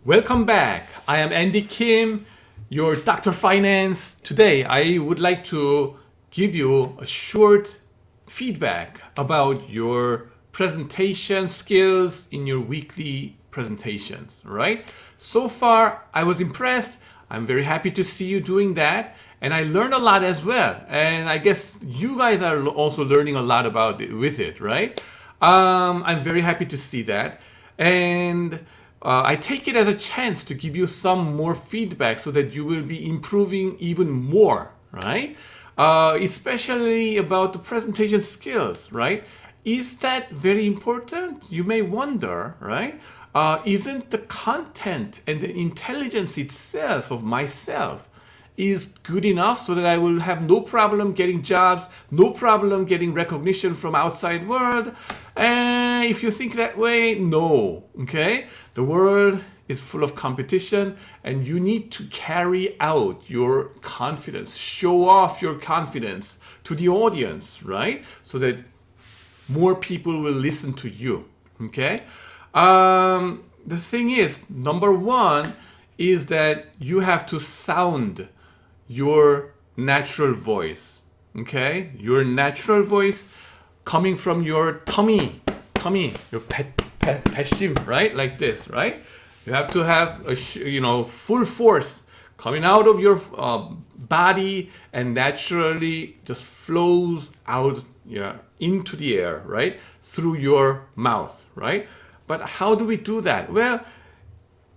Welcome back. I am Andy Kim, your Dr. Finance. Today, I would like to give you a short feedback about your presentation skills in your weekly presentations, right? So far, I was impressed. I'm very happy to see you doing that. And I learned a lot as well. And I guess you guys are also learning a lot about it with it, right? I'm very happy to see that. And I take it as a chance to give you some more feedback so that you will be improving even more, right? Especially about the presentation skills, right? Is that very important? You may wonder, right? Isn't the content and the intelligence itself of myself is good enough so that I will have no problem getting jobs, no problem getting recognition from outside world? And if you think that way, no, okay? The world is full of competition and you need to carry out your confidence, show off your confidence to the audience, right? So that more people will listen to you, okay? The thing is, number one is that you have to sound your natural voice, okay? Your natural voice coming from your tummy, your 배심, right? Like this, right? You have to have a full force coming out of your body and naturally just flows out, into the air, right? Through your mouth, right? But how do we do that? Well,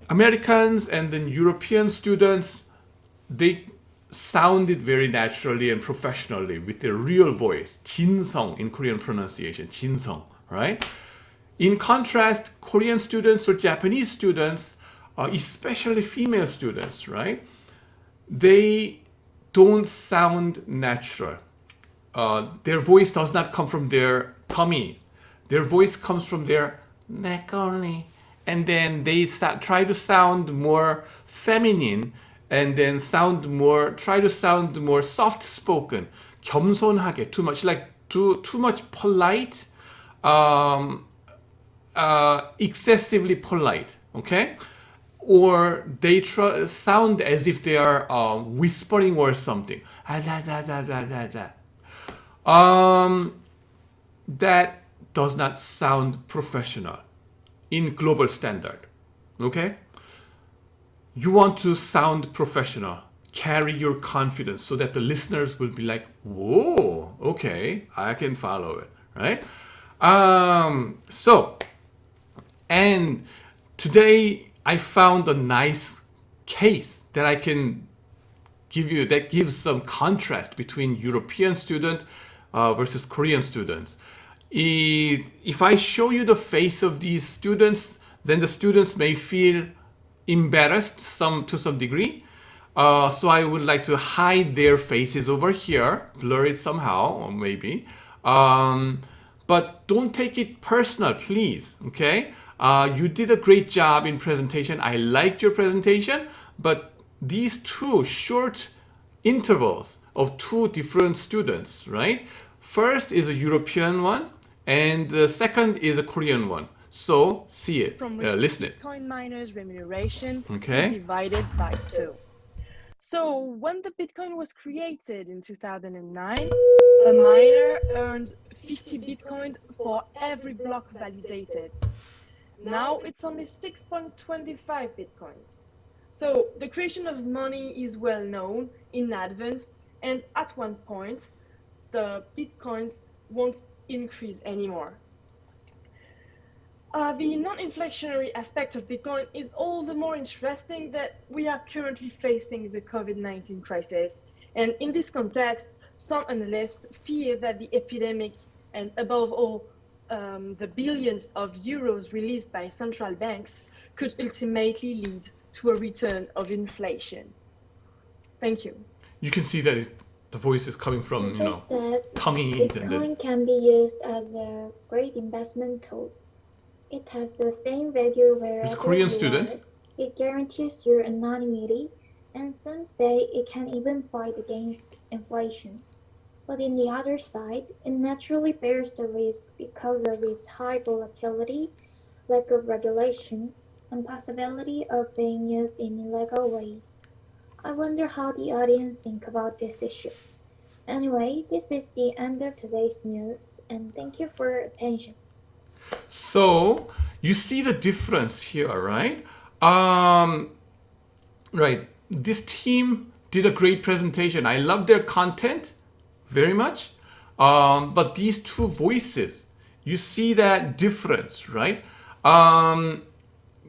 Americans and then European students, they sound it very naturally and professionally with their real voice. 진성 in Korean pronunciation, 진성, right? In contrast, Korean students or Japanese students, especially female students, right? They don't sound natural. Their voice does not come from their tummy. Their voice comes from their neck only. And then they try to sound more feminine and then try to sound more soft spoken. 겸손하게, too much, like too much polite, excessively polite, okay? Or they sound as if they are whispering or something. That does not sound professional in global standard, okay? You want to sound professional, carry your confidence so that the listeners will be like, whoa, okay, I can follow it, right? And today I found a nice case that I can give you that gives some contrast between European student versus Korean students. If I show you the face of these students, then the students may feel embarrassed to some degree. So I would like to hide their faces over here, blur it somehow, or maybe. But don't take it personal, please. Okay? You did a great job in presentation. I liked your presentation, but these two short intervals of two different students, right? First is a European one, and the second is a Korean one. So see it, listen it. Bitcoin miners' remuneration Okay. is divided by 2. So when the Bitcoin was created in 2009, a miner earned 50 Bitcoin for every block validated. Now it's only 6.25 Bitcoins. So the creation of money is well known in advance, and at one point, the Bitcoins won't increase anymore. The non-inflationary aspect of Bitcoin is all the more interesting that we are currently facing the COVID-19 crisis. And in this context, some analysts fear that the epidemic and above all, the billions of euros released by central banks could ultimately lead to a return of inflation. Thank you. You can see that the voice is coming from, As I said, tummy. Bitcoin can be used as a great investment tool. It has the same value wherever There's a Korean you student. are. It guarantees your anonymity, and some say it can even fight against inflation. But in the other side, it naturally bears the risk because of its high volatility, lack of regulation, and possibility of being used in illegal ways. I wonder how the audience think about this issue. Anyway, this is the end of today's news, and thank you for your attention. So you see the difference here, right? Right. This team did a great presentation. I love their content very much. But these two voices, you see that difference, right?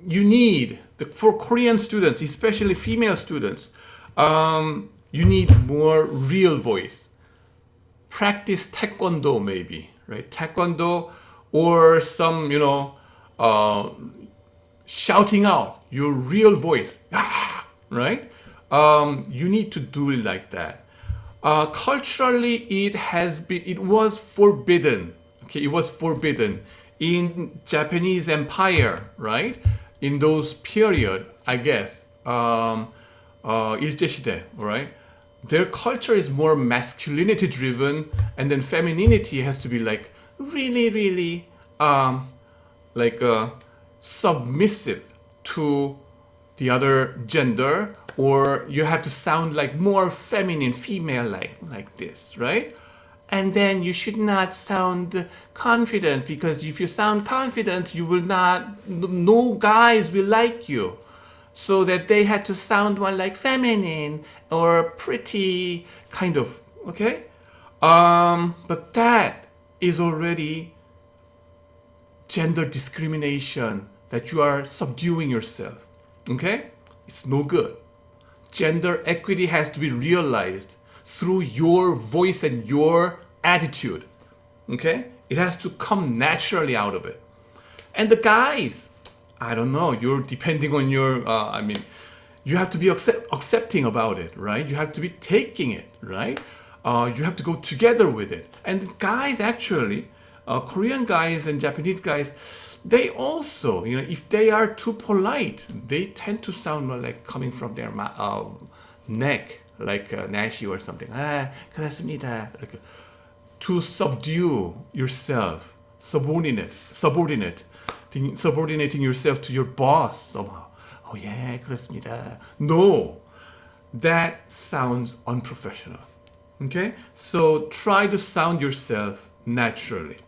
You need, for Korean students, especially female students, you need more real voice. Practice taekwondo maybe, right? Taekwondo or some, shouting out your real voice, ah, right? You need to do it like that. Culturally, it was forbidden. Okay, it was forbidden in Japanese Empire, right? In those period, I guess, 일제시대, right? Their culture is more masculinity driven, and then femininity has to be like really, really, submissive to the other gender, or you have to sound like more feminine, female like this, right? And then you should not sound confident, because if you sound confident, you will not, no guys will like you. So that they had to sound more like feminine or pretty, kind of, okay? But that is already gender discrimination, that you are subduing yourself, okay? It's no good. Gender equity has to be realized through your voice and your attitude, okay? It has to come naturally out of it. And the guys, I don't know, you're depending on your, you have to be accepting about it, right? You have to be taking it, right? You have to go together with it. And guys, actually, Korean guys and Japanese guys, they also, if they are too polite, they tend to sound more like coming from their neck, like Nashi or something. 그렇습니다. Like, to subdue yourself, subordinating yourself to your boss somehow. Oh yeah, 그렇습니다. No, that sounds unprofessional. Okay, so try to sound yourself naturally.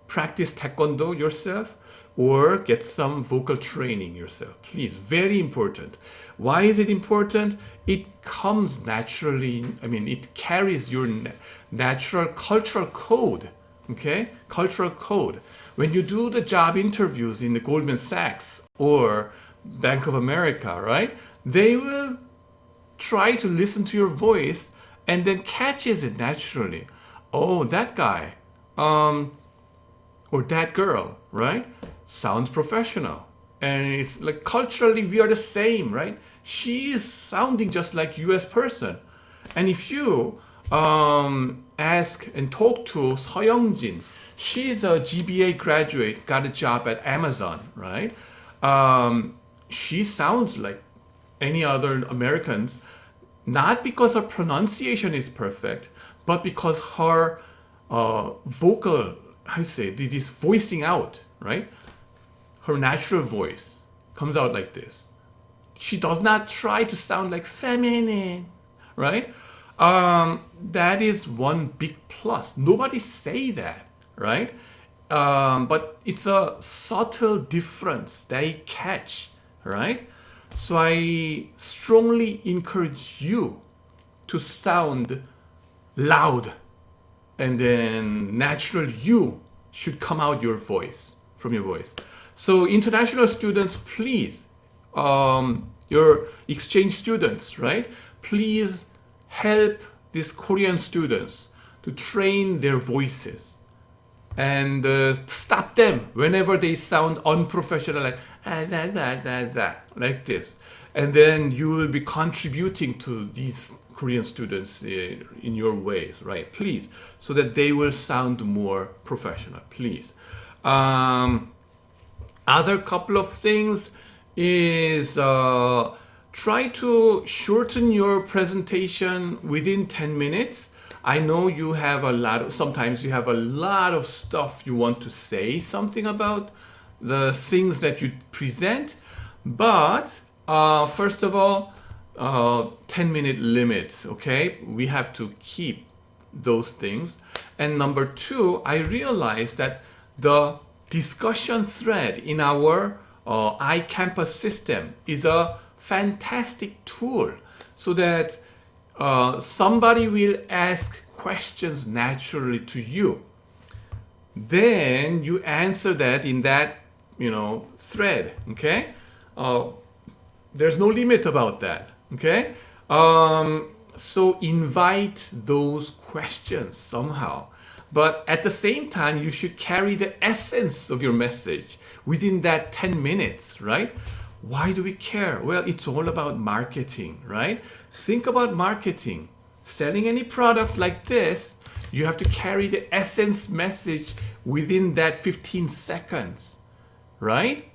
Practice taekwondo yourself, or get some vocal training yourself. Please, very important. Why is it important? It comes naturally. It carries your natural cultural code. Okay, cultural code. When you do the job interviews in the Goldman Sachs or Bank of America, right? They will try to listen to your voice and then catches it naturally. Oh, that guy, or that girl, right? Sounds professional. And it's like culturally we are the same, right? She is sounding just like US person. And if you ask and talk to Seo Young-jin, she's a GBA graduate, got a job at Amazon, right? She sounds like any other Americans, not because her pronunciation is perfect, but because her vocal, this voicing out, right? Her natural voice comes out like this. She does not try to sound like feminine, right? That is one big plus. Nobody say that, right? But it's a subtle difference they catch, right? So I strongly encourage you to sound loud, and then natural you should come out from your voice. So international students, please, your exchange students, right? Please help these Korean students to train their voices, and stop them whenever they sound unprofessional, like like this. And then you will be contributing to these Korean students in your ways, right? Please, so that they will sound more professional, please. Other couple of things is try to shorten your presentation within 10 minutes. I know you have sometimes you have a lot of stuff you want to say something about the things that you present, But first of all, 10-minute limit, okay? We have to keep those things. And number two, I realized that the discussion thread in our iCampus system is a fantastic tool so that somebody will ask questions naturally to you. Then you answer that in that, thread, okay? There's no limit about that, okay? So invite those questions somehow. But at the same time, you should carry the essence of your message within that 10 minutes, right? Why do we care? Well, it's all about marketing, right? Think about marketing. Selling any products like this, you have to carry the essence message within that 15 seconds, right?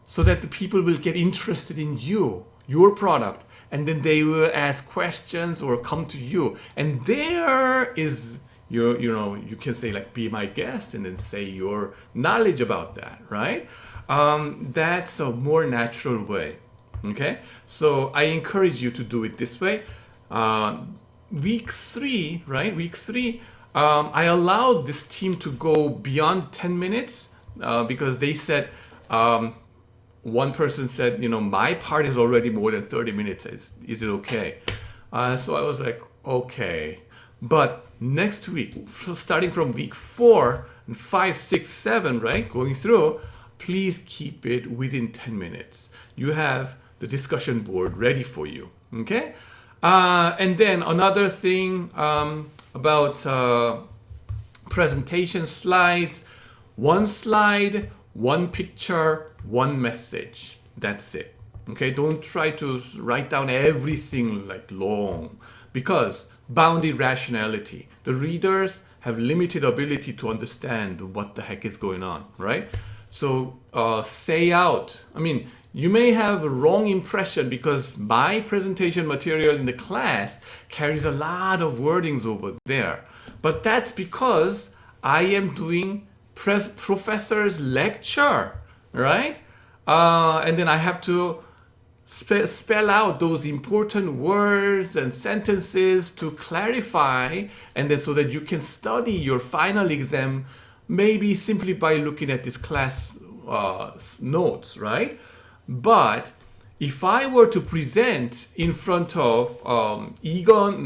So that the people will get interested in you, your product, and then they will ask questions or come to you. And there is your, you can say like, be my guest, and then say your knowledge about that, right? That's a more natural way, okay? So I encourage you to do it this way. Week three, right? Week three, I allowed this team to go beyond 10 minutes because they said, one person said, my part is already more than 30 minutes. Is it okay? So I was like, okay. But next week, starting from week 4 and 5, 6, 7, right? Going through, please keep it within 10 minutes. You have the discussion board ready for you, okay? And then another thing about presentation slides, one slide, one picture, one message. That's it. Okay, don't try to write down everything like long, because bounded rationality. The readers have limited ability to understand what the heck is going on, right? So say out. I mean, you may have a wrong impression because my presentation material in the class carries a lot of wordings over there. But that's because I am doing professor's lecture, right? And then I have to spell out those important words and sentences to clarify, and then so that you can study your final exam, maybe simply by looking at this class notes, right? But if I were to present in front of 이재용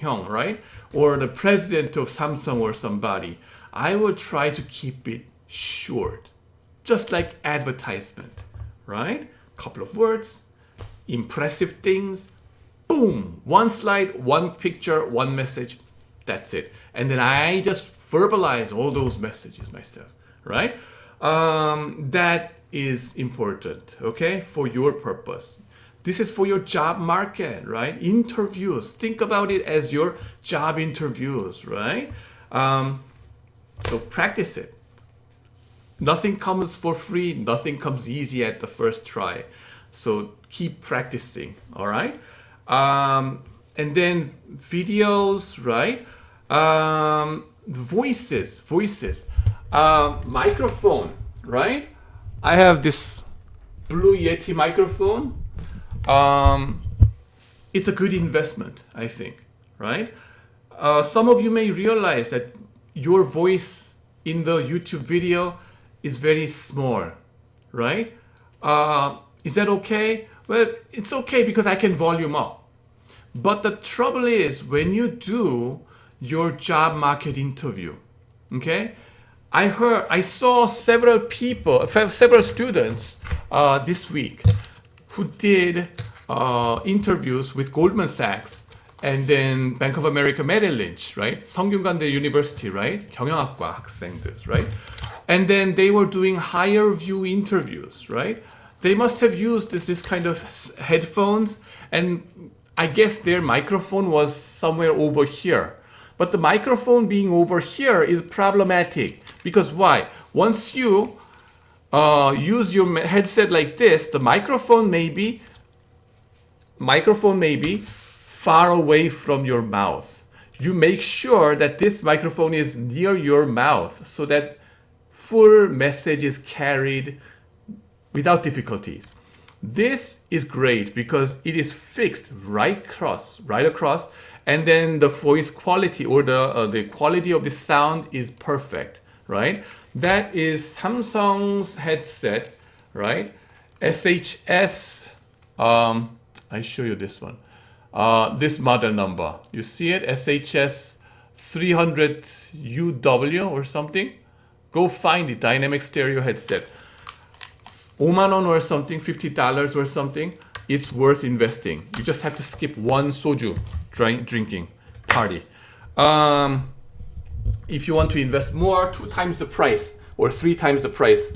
형, right? Or the president of Samsung or somebody, I would try to keep it short, just like advertisement, right? Couple of words, impressive things, boom, one slide, one picture, one message, that's it. And then I just verbalize all those messages myself, right? That is important, okay, for your purpose. This is for your job market, right? Interviews, think about it as your job interviews, right? So practice it. Nothing comes for free, nothing comes easy at the first try. So keep practicing, all right? And then videos, right? Voices, microphone, right? I have this Blue Yeti microphone. It's a good investment, I think, right? Some of you may realize that your voice in the YouTube video is very small, right? Is that okay? Well, it's okay because I can volume up. But the trouble is when you do your job market interview, okay? I saw several students this week who did interviews with Goldman Sachs and then Bank of America Merrill Lynch, right? 성균관대 University, right? 경영학과 학생들, right? And then they were doing higher view interviews, right? They must have used this kind of headphones, and I guess their microphone was somewhere over here. But the microphone being over here is problematic because why? Once you use your headset like this, the microphone may be far away from your mouth. You make sure that this microphone is near your mouth so that full message is carried without difficulties. This is great because it is fixed right across, and then the voice quality or the quality of the sound is perfect, right? That is Samsung's headset, right? SHS. I show you this one. This model number, you see it, SHS 300UW or something. Go find the dynamic stereo headset. 5만 원 or something, $50 or something. It's worth investing. You just have to skip one soju drinking party. If you want to invest more, 2 times the price or 3 times the price,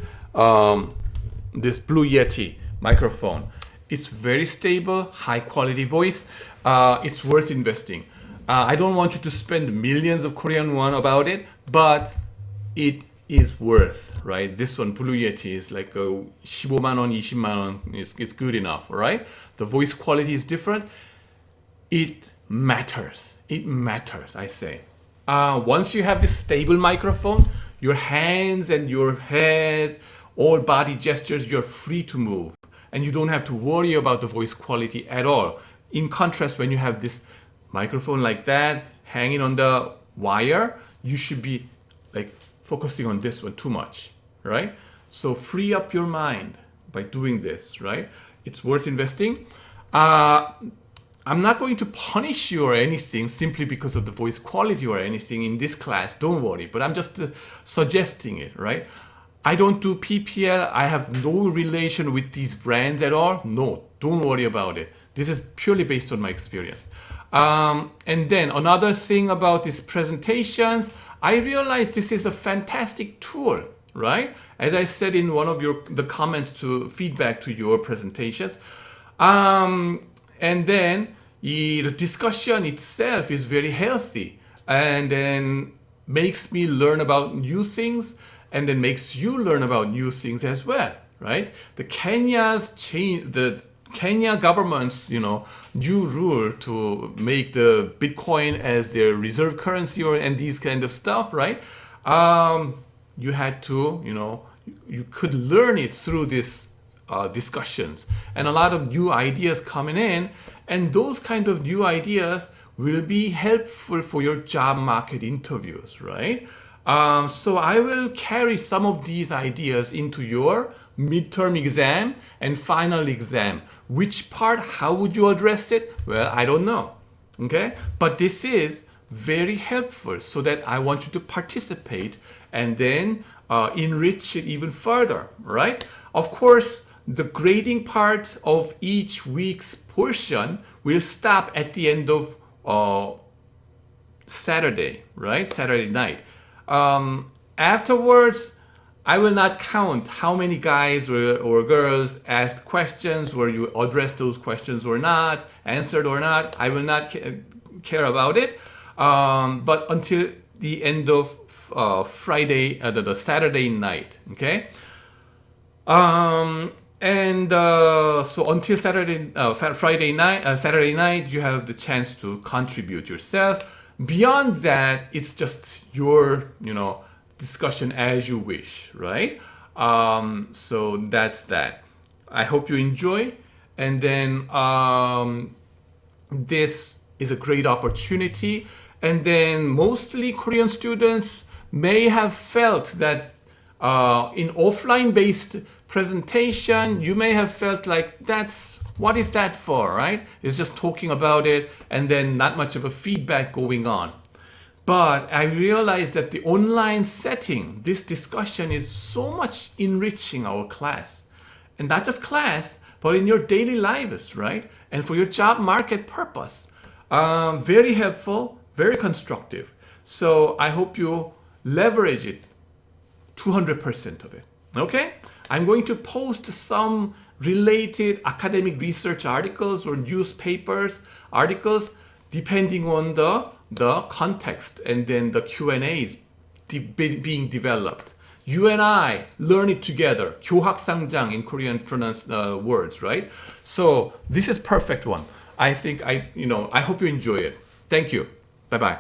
this Blue Yeti microphone. It's very stable, high quality voice. It's worth investing. I don't want you to spend millions of Korean won about it, but it is worth, right? This one, Blue Yeti, is like 15만 원, 20만 원 is good enough, right? The voice quality is different. It matters. It matters, I say. Once you have this stable microphone, your hands and your head, all body gestures, you're free to move. And you don't have to worry about the voice quality at all. In contrast, when you have this microphone like that, hanging on the wire, you should be like focusing on this one too much, right? So free up your mind by doing this, right? It's worth investing. I'm not going to punish you or anything simply because of the voice quality or anything in this class, don't worry, but I'm just suggesting it, right? I don't do PPL, I have no relation with these brands at all. No, don't worry about it. This is purely based on my experience. And then another thing about these presentations, I realized this is a fantastic tool, right? As I said in one of the comments to feedback to your presentations. And then the discussion itself is very healthy and then makes me learn about new things and then makes you learn about new things as well, right? The Kenya government's, new rule to make the Bitcoin as their reserve currency and these kind of stuff, right? You had to, you could learn it through these discussions and a lot of new ideas coming in, and those kind of new ideas will be helpful for your job market interviews, right? So I will carry some of these ideas into your midterm exam and final exam. Which part, how would you address it? Well, I don't know, okay? But this is very helpful so that I want you to participate and then enrich it even further, right? Of course, the grading part of each week's portion will stop at the end of Saturday, right? Saturday night. Afterwards, I will not count how many guys or girls asked questions, where you addressed those questions or not, answered or not. I will not care about it. But until the end of Friday, the Saturday night, okay? So until Saturday night, you have the chance to contribute yourself. Beyond that, it's just your, discussion as you wish, right? So that's that. I hope you enjoy. And then this is a great opportunity. And then mostly Korean students may have felt that in offline-based presentation, you may have felt like what is that for, right? It's just talking about it and then not much of a feedback going on. But I realized that the online setting, this discussion is so much enriching our class. And not just class, but in your daily lives, right? And for your job market purpose. Very helpful, very constructive. So I hope you leverage it 200% of it, okay? I'm going to post some related academic research articles or newspapers articles depending on the context, and then the Q&As being developed. You and I learn it together. 교학상장 in Korean words, right? So this is perfect one. I think I hope you enjoy it. Thank you. Bye-bye.